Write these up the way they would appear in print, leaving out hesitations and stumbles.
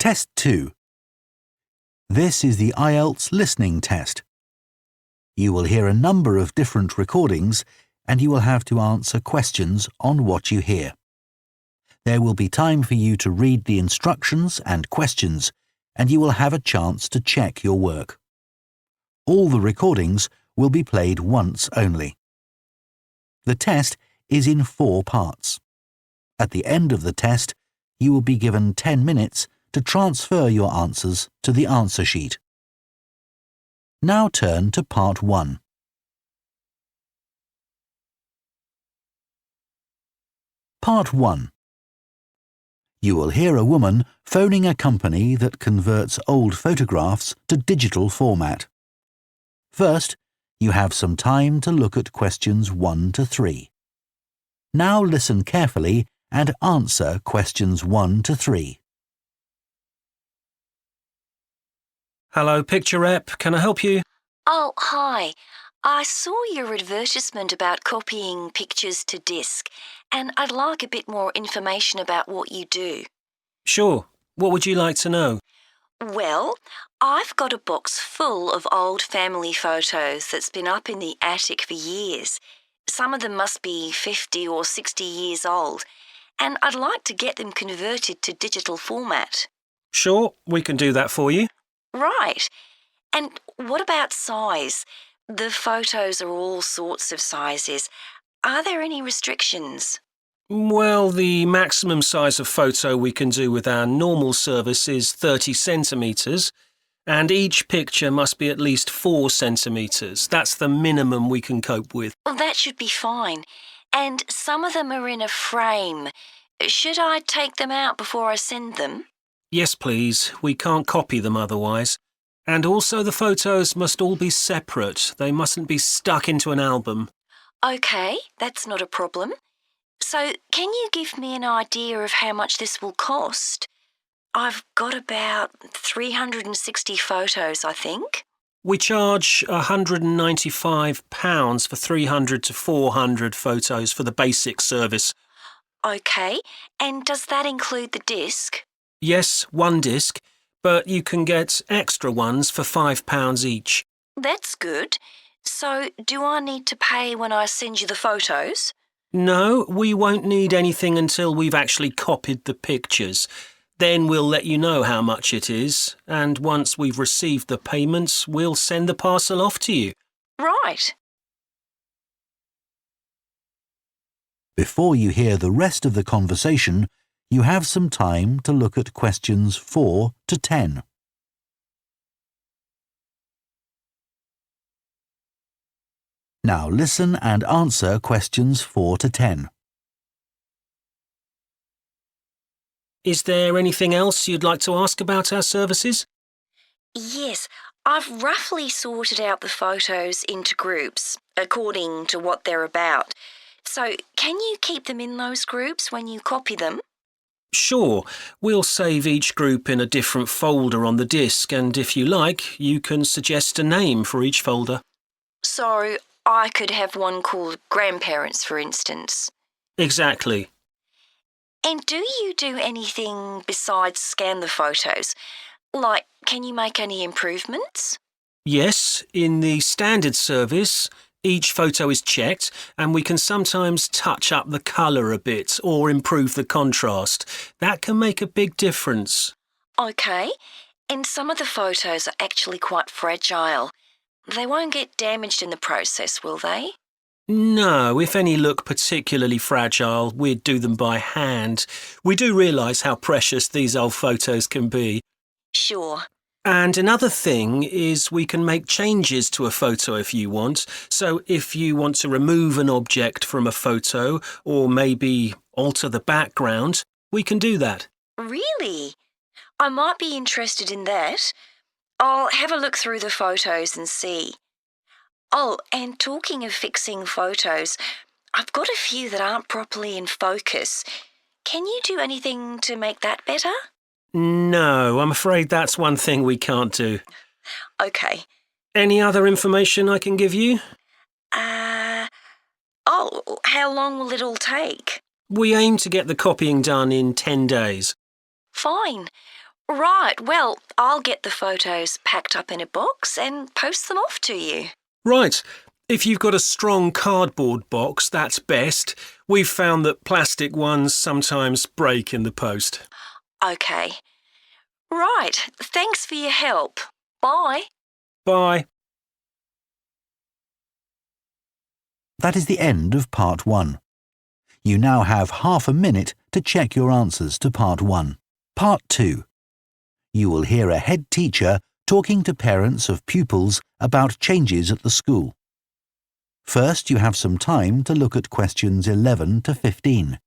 Test 2. This is the IELTS Listening test. You will hear a number of different recordings and you will have to answer questions on what you hear. There will be time for you to read the instructions and questions, and you will have a chance to check your work. All the recordings will be played once only. The test is in 4 parts. At the end of the test, you will be given 10 minutes to transfer your answers to the answer sheet. Now turn to Part 1. Part 1. You will hear a woman phoning a company that converts old photographs to digital format. First, you have some time to look at questions 1 to 3. Now listen carefully and answer questions 1 to 3. Hello, Picture Rep. Can I help you? Oh, hi. I saw your advertisement about copying pictures to disk, and I'd like a bit more information about what you do. Sure. What would you like to know? Well, I've got a box full of old family photos that's been up in the attic for years. Some of them must be 50 or 60 years old, and I'd like to get them converted to digital format. Sure, we can do that for you. Right. And what about size? The photos are all sorts of sizes. Are there any restrictions? Well, the maximum size of photo we can do with our normal service is 30 centimetres, and each picture must be at least 4 centimetres. That's the minimum we can cope with. Well, that should be fine. And some of them are in a frame. Should I take them out before I send them? Yes, please. We can't copy them otherwise. And also the photos must all be separate. They mustn't be stuck into an album. OK, that's not a problem. So, can you give me an idea of how much this will cost? I've got about 360 photos, I think. We charge £195 for 300 to 400 photos for the basic service. OK, and does that include the disc? Yes, 1 disc, but you can get extra ones for £5 each. That's good. So, do I need to pay when I send you the photos? No, we won't need anything until we've actually copied the pictures. Then we'll let you know how much it is, and once we've received the payments, we'll send the parcel off to you. Right. Before you hear the rest of the conversation, you have some time to look at questions 4 to 10. Now listen and answer questions 4 to 10. Is there anything else you'd like to ask about our services? Yes, I've roughly sorted out the photos into groups, according to what they're about. So, can you keep them in those groups when you copy them? Sure, we'll save each group in a different folder on the disk, and if you like, you can suggest a name for each folder. So, I could have one called Grandparents, for instance. Exactly. And do you do anything besides scan the photos? Like, can you make any improvements? Yes, in the standard service, each photo is checked and we can sometimes touch up the colour a bit or improve the contrast. That can make a big difference. OK, and some of the photos are actually quite fragile. They won't get damaged in the process, will they? No, if any look particularly fragile, we'd do them by hand. We do realise how precious these old photos can be. Sure. And another thing is we can make changes to a photo if you want. So if you want to remove an object from a photo or maybe alter the background, we can do that. Really? I might be interested in that. I'll have a look through the photos and see. Oh, and talking of fixing photos, I've got a few that aren't properly in focus. Can you do anything to make that better? No, I'm afraid that's one thing we can't do. OK. Any other information I can give you? How long will it all take? We aim to get the copying done in 10 days. Fine. Right, well, I'll get the photos packed up in a box and post them off to you. Right. If you've got a strong cardboard box, that's best. We've found that plastic ones sometimes break in the post. OK. Right, thanks for your help. Bye. Bye. That is the end of Part 1. You now have half a minute to check your answers to Part 1. Part 2. You will hear a head teacher talking to parents of pupils about changes at the school. First, you have some time to look at questions 11 to 15.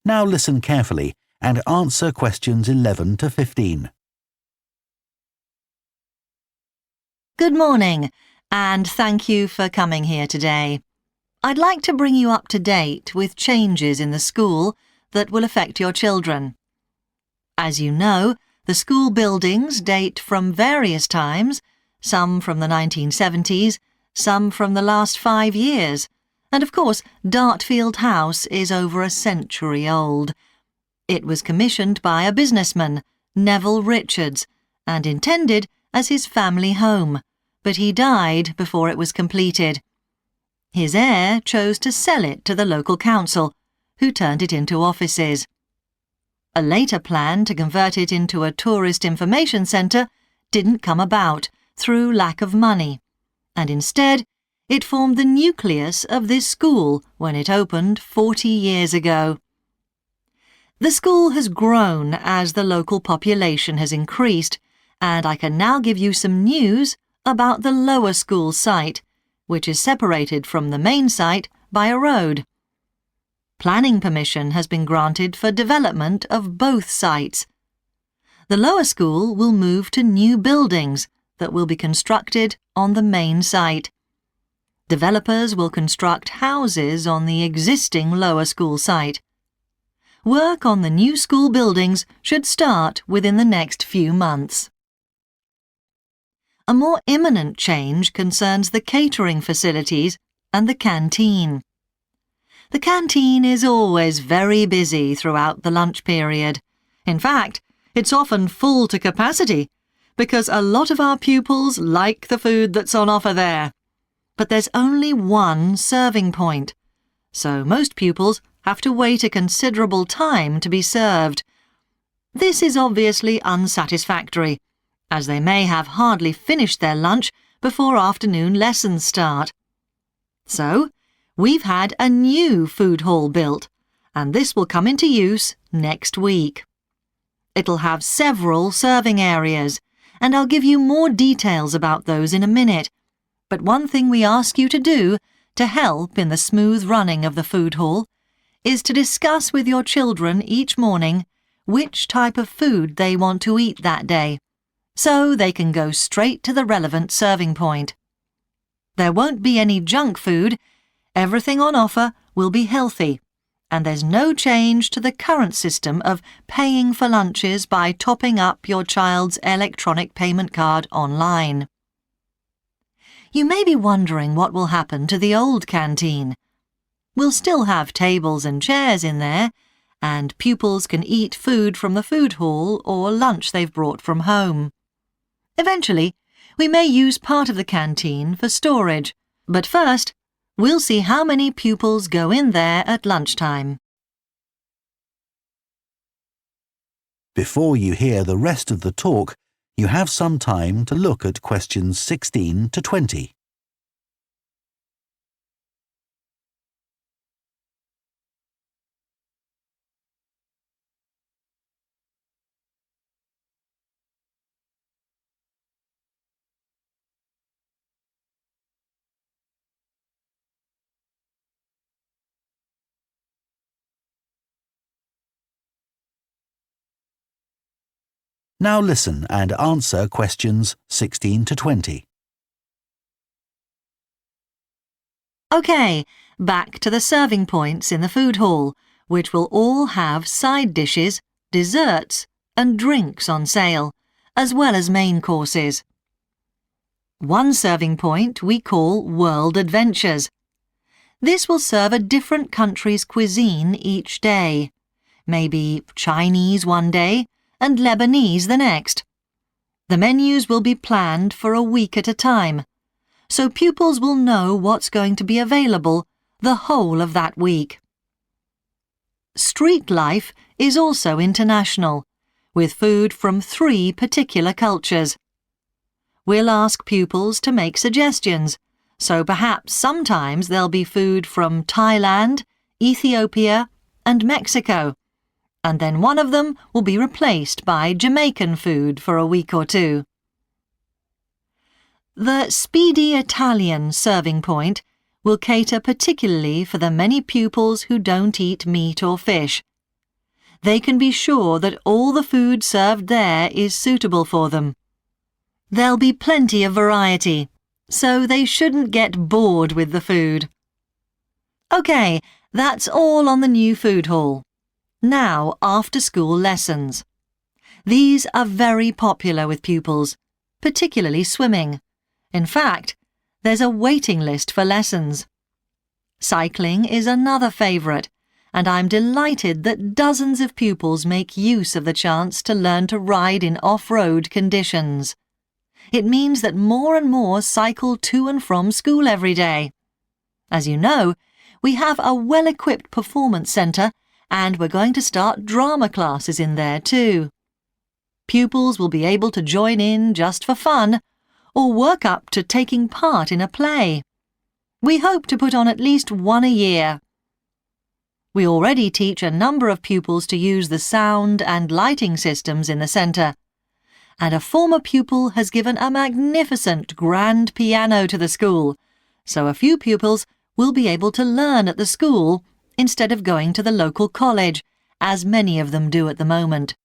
Now listen carefully and answer questions 11 to 15. Good morning, and thank you for coming here today. I'd like to bring you up to date with changes in the school that will affect your children. As you know, the school buildings date from various times, some from the 1970s, some from the last 5 years, and of course, Dartfield House is over a century old. It was commissioned by a businessman, Neville Richards, and intended as his family home, but he died before it was completed. His heir chose to sell it to the local council, who turned it into offices. A later plan to convert it into a tourist information centre didn't come about through lack of money, and instead it formed the nucleus of this school when it opened 40 years ago. The school has grown as the local population has increased, and I can now give you some news about the lower school site, which is separated from the main site by a road. Planning permission has been granted for development of both sites. The lower school will move to new buildings that will be constructed on the main site. Developers will construct houses on the existing lower school site. Work on the new school buildings should start within the next few months. A more imminent change concerns the catering facilities and the canteen. The canteen is always very busy throughout the lunch period. In fact, it's often full to capacity because a lot of our pupils like the food that's on offer there. But there's only one serving point, so most pupils have to wait a considerable time to be served. This is obviously unsatisfactory, as they may have hardly finished their lunch before afternoon lessons start. So, we've had a new food hall built, and this will come into use next week. It'll have several serving areas, and I'll give you more details about those in a minute. But one thing we ask you to do to help in the smooth running of the food hall is to discuss with your children each morning which type of food they want to eat that day, so they can go straight to the relevant serving point. There won't be any junk food, everything on offer will be healthy, and there's no change to the current system of paying for lunches by topping up your child's electronic payment card online. You may be wondering what will happen to the old canteen. We'll still have tables and chairs in there, and pupils can eat food from the food hall or lunch they've brought from home. Eventually, we may use part of the canteen for storage, but first, we'll see how many pupils go in there at lunchtime. Before you hear the rest of the talk, you have some time to look at questions 16 to 20. Now listen and answer questions 16 to 20. OK, back to the serving points in the food hall, which will all have side dishes, desserts and drinks on sale, as well as main courses. One serving point we call World Adventures. This will serve a different country's cuisine each day. Maybe Chinese one day and Lebanese the next. The menus will be planned for a week at a time, so pupils will know what's going to be available the whole of that week. Street life is also international, with food from 3 particular cultures. We'll ask pupils to make suggestions, so perhaps sometimes there'll be food from Thailand, Ethiopia, and Mexico, and then one of them will be replaced by Jamaican food for a week or 2. The Speedy Italian serving point will cater particularly for the many pupils who don't eat meat or fish. They can be sure that all the food served there is suitable for them. There'll be plenty of variety, so they shouldn't get bored with the food. OK, that's all on the new food hall. Now, after-school lessons. These are very popular with pupils, particularly swimming. In fact, there's a waiting list for lessons. Cycling is another favourite, and I'm delighted that dozens of pupils make use of the chance to learn to ride in off-road conditions. It means that more and more cycle to and from school every day. As you know, we have a well-equipped performance centre, and we're going to start drama classes in there too. Pupils will be able to join in just for fun, or work up to taking part in a play. We hope to put on at least one a year. We already teach a number of pupils to use the sound and lighting systems in the centre, and a former pupil has given a magnificent grand piano to the school, so a few pupils will be able to learn at the school instead of going to the local college, as many of them do at the moment.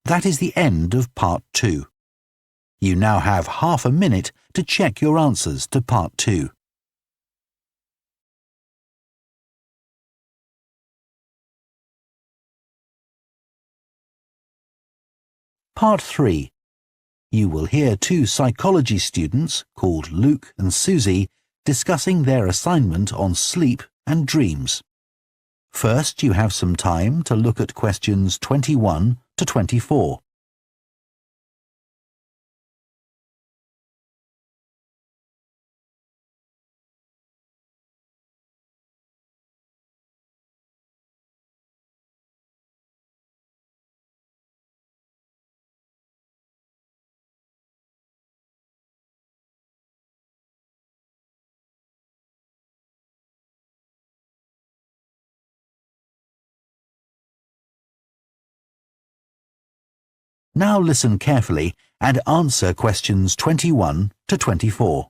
That is the end of Part 2. You now have half a minute to check your answers to Part 2. Part 3. You will hear 2 psychology students, called Luke and Susie, discussing their assignment on sleep and dreams. First, you have some time to look at questions 21 to 24. Now listen carefully and answer questions 21 to 24.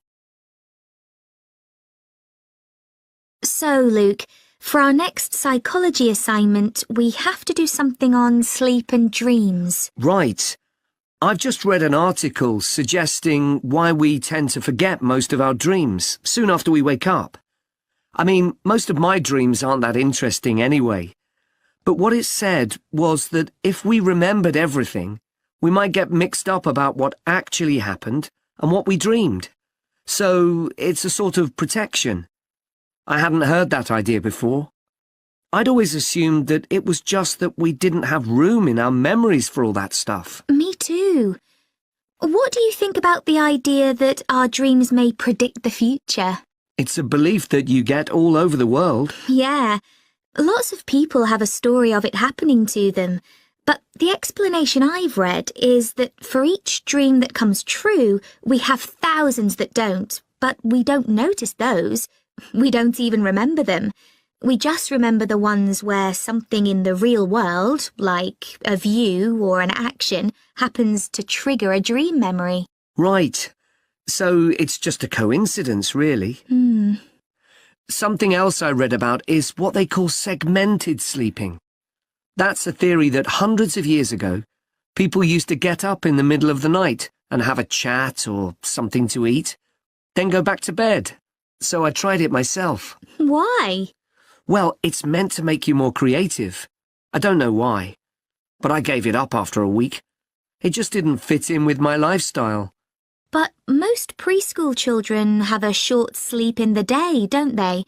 So, Luke, for our next psychology assignment, we have to do something on sleep and dreams. Right. I've just read an article suggesting why we tend to forget most of our dreams soon after we wake up. I mean, most of my dreams aren't that interesting anyway. But what it said was that if we remembered everything, we might get mixed up about what actually happened and what we dreamed. So it's a sort of protection. I hadn't heard that idea before. I'd always assumed that it was just that we didn't have room in our memories for all that stuff. Me too. What do you think about the idea that our dreams may predict the future? It's a belief that you get all over the world. Yeah, lots of people have a story of it happening to them. But the explanation I've read is that for each dream that comes true, we have thousands that don't, but we don't notice those. We don't even remember them. We just remember the ones where something in the real world, like a view or an action, happens to trigger a dream memory. Right. So it's just a coincidence, really. Something else I read about is what they call segmented sleeping. That's a theory that hundreds of years ago, people used to get up in the middle of the night and have a chat or something to eat, then go back to bed. So I tried it myself. Why? Well, it's meant to make you more creative. I don't know why, but I gave it up after a week. It just didn't fit in with my lifestyle. But most preschool children have a short sleep in the day, don't they?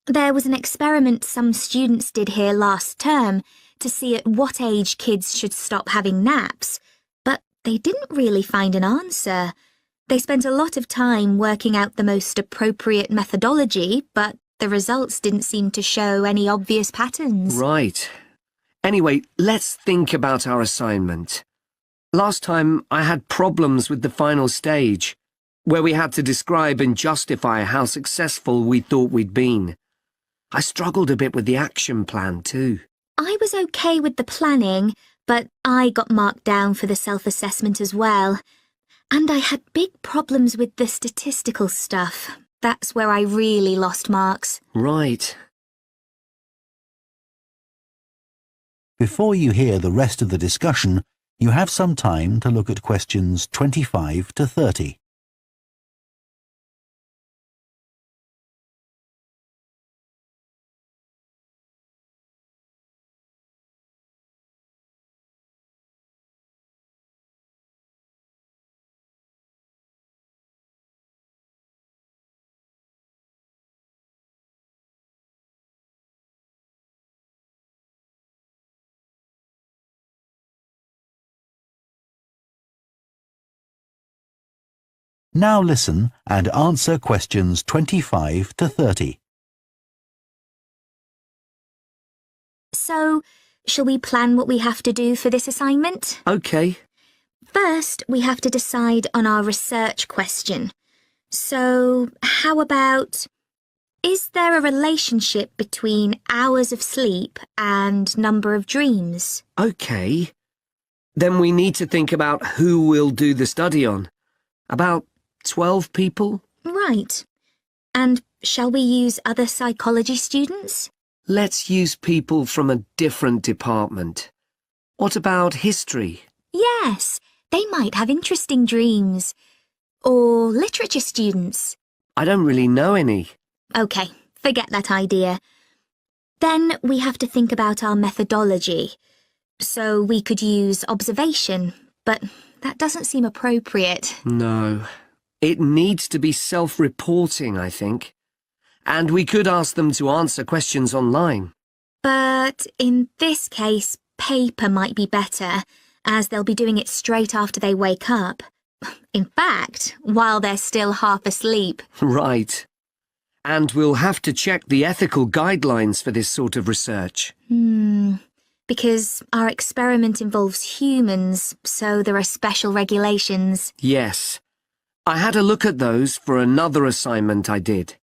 There was an experiment some students did here last term to see at what age kids should stop having naps, but they didn't really find an answer. They spent a lot of time working out the most appropriate methodology, but the results didn't seem to show any obvious patterns. Right. Anyway, let's think about our assignment. Last time I had problems with the final stage, where we had to describe and justify how successful we thought we'd been. I struggled a bit with the action plan too. I was okay with the planning, but I got marked down for the self-assessment as well. And I had big problems with the statistical stuff. That's where I really lost marks. Right. Before you hear the rest of the discussion, you have some time to look at questions 25 to 30. Now listen and answer questions 25 to 30. So, shall we plan what we have to do for this assignment? Okay. First, we have to decide on our research question. So, how about, is there a relationship between hours of sleep and number of dreams? Okay. Then we need to think about who we'll do the study on. About 12 people? Right. And shall we use other psychology students? Let's use people from a different department. What about history? Yes, they might have interesting dreams. Or literature students. I don't really know any. OK, forget that idea. Then we have to think about our methodology. So we could use observation, but that doesn't seem appropriate. No. It needs to be self-reporting, I think. And we could ask them to answer questions online. But in this case, paper might be better, as they'll be doing it straight after they wake up. In fact, while they're still half asleep. Right. And we'll have to check the ethical guidelines for this sort of research. Because our experiment involves humans, so there are special regulations. Yes. I had a look at those for another assignment I did.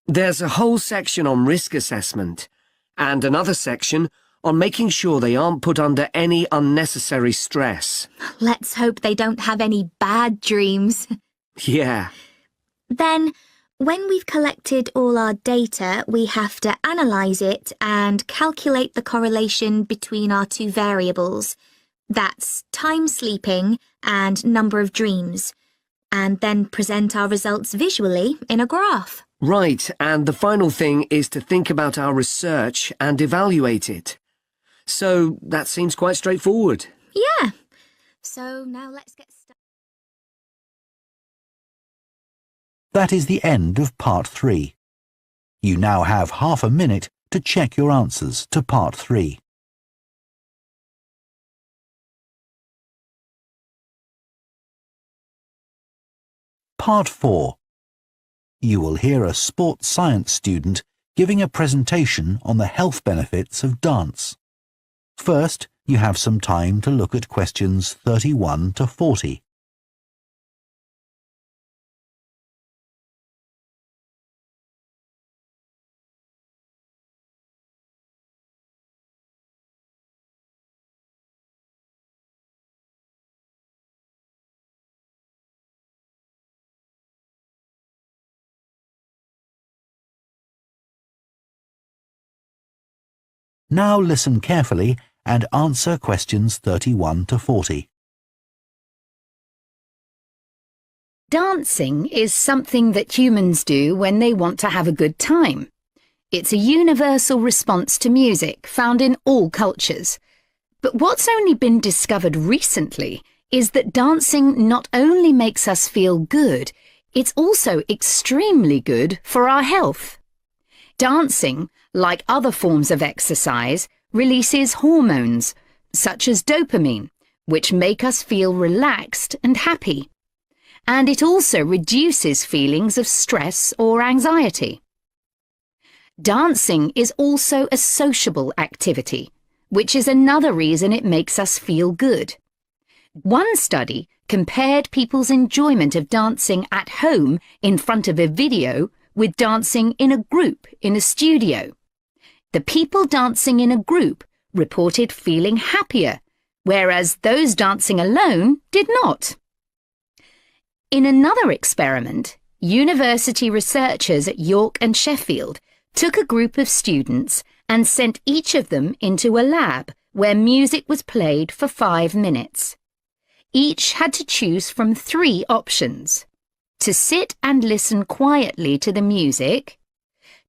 There's a whole section on risk assessment, and another section on making sure they aren't put under any unnecessary stress. Let's hope they don't have any bad dreams. Yeah. Then, when we've collected all our data, we have to analyse it and calculate the correlation between our two variables. That's time sleeping and number of dreams. And then present our results visually in a graph. Right, and the final thing is to think about our research and evaluate it. So that seems quite straightforward. Yeah. So now let's get started. That is the end of part 3. You now have half a minute to check your answers to part 3. Part 4. You will hear a sports science student giving a presentation on the health benefits of dance. First, you have some time to look at questions 31 to 40. Now listen carefully and answer questions 31 to 40. Dancing is something that humans do when they want to have a good time. It's a universal response to music found in all cultures. But what's only been discovered recently is that dancing not only makes us feel good, it's also extremely good for our health. Dancing, like other forms of exercise, releases hormones, such as dopamine, which make us feel relaxed and happy. And it also reduces feelings of stress or anxiety. Dancing is also a sociable activity, which is another reason it makes us feel good. One study compared people's enjoyment of dancing at home in front of a video with dancing in a group in a studio. The people dancing in a group reported feeling happier, whereas those dancing alone did not. In another experiment, university researchers at York and Sheffield took a group of students and sent each of them into a lab where music was played for 5 minutes. Each had to choose from 3 options: to sit and listen quietly to the music,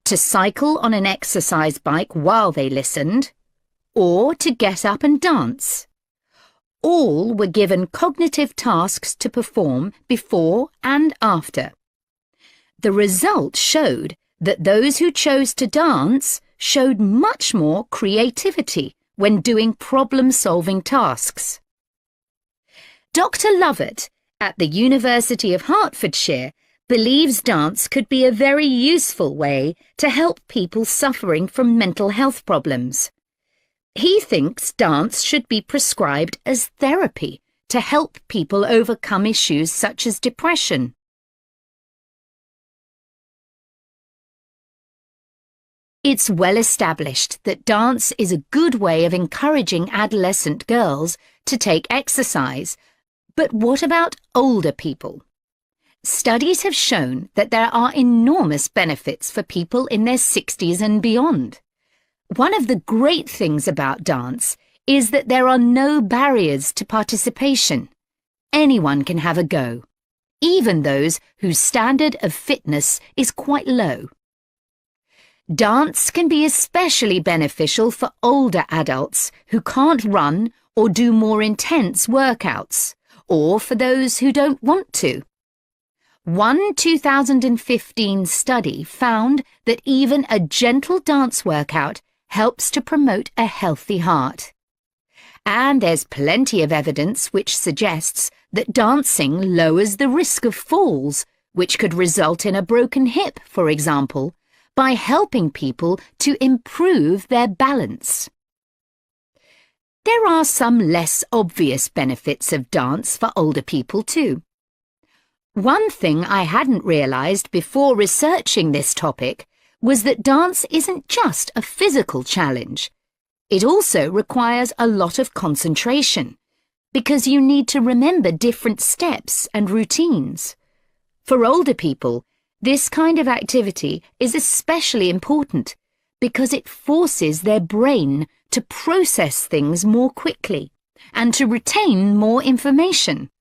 to cycle on an exercise bike while they listened, or to get up and dance. All were given cognitive tasks to perform before and after. The result showed that those who chose to dance showed much more creativity when doing problem-solving tasks. Dr. Lovett at the University of Hertfordshire believes dance could be a very useful way to help people suffering from mental health problems. He thinks dance should be prescribed as therapy to help people overcome issues such as depression. It's well established that dance is a good way of encouraging adolescent girls to take exercise, but what about older people? Studies have shown that there are enormous benefits for people in their 60s and beyond. One of the great things about dance is that there are no barriers to participation. Anyone can have a go, even those whose standard of fitness is quite low. Dance can be especially beneficial for older adults who can't run or do more intense workouts, or for those who don't want to. One 2015 study found that even a gentle dance workout helps to promote a healthy heart. And there's plenty of evidence which suggests that dancing lowers the risk of falls, which could result in a broken hip, for example, by helping people to improve their balance. There are some less obvious benefits of dance for older people too. One thing I hadn't realised before researching this topic was that dance isn't just a physical challenge. It also requires a lot of concentration, because you need to remember different steps and routines. For older people, this kind of activity is especially important because it forces their brain to process things more quickly and to retain more information.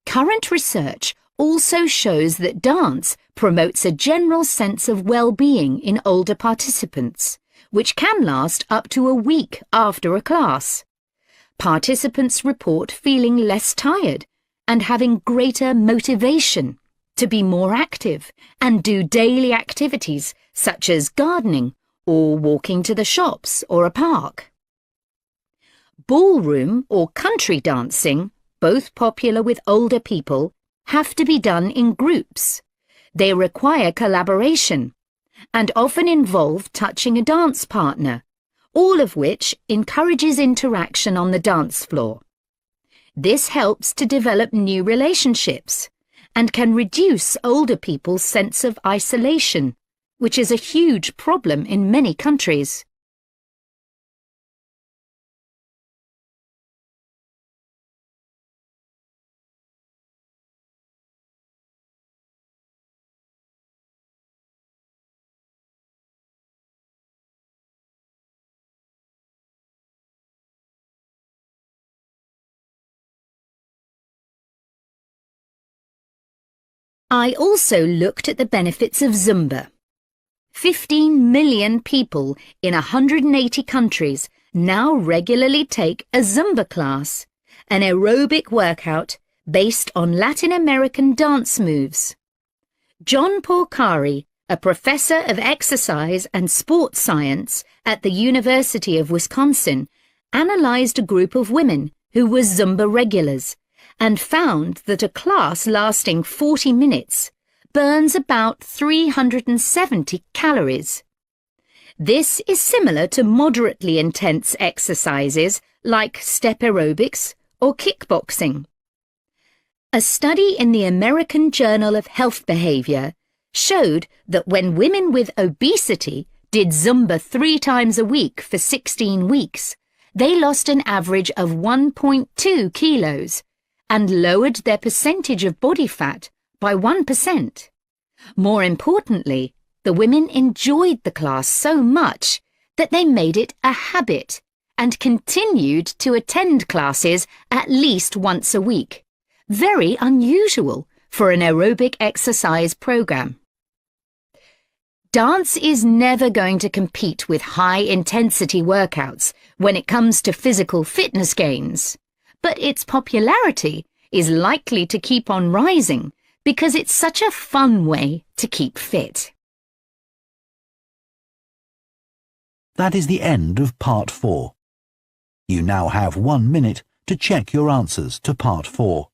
Current research also shows that dance promotes a general sense of well-being in older participants, which can last up to a week after a class. Participants report feeling less tired and having greater motivation to be more active and do daily activities such as gardening or walking to the shops or a park. Ballroom or country dancing, both popular with older people, have to be done in groups. They require collaboration and often involve touching a dance partner, all of which encourages interaction on the dance floor. This helps to develop new relationships and can reduce older people's sense of isolation, which is a huge problem in many countries. I also looked at the benefits of Zumba. 15 million people in 180 countries now regularly take a Zumba class, an aerobic workout based on Latin American dance moves. John Porcari, a professor of exercise and sports science at the University of Wisconsin, analysed a group of women who were Zumba regulars and found that a class lasting 40 minutes burns about 370 calories. This is similar to moderately intense exercises like step aerobics or kickboxing. A study in the American Journal of Health Behavior showed that when women with obesity did Zumba 3 times a week for 16 weeks, they lost an average of 1.2 kilos and lowered their percentage of body fat by 1%. More importantly, the women enjoyed the class so much that they made it a habit and continued to attend classes at least once a week. Very unusual for an aerobic exercise program. Dance is never going to compete with high-intensity workouts when it comes to physical fitness gains, but its popularity is likely to keep on rising because it's such a fun way to keep fit. That is the end of Part 4. You now have 1 minute to check your answers to Part 4.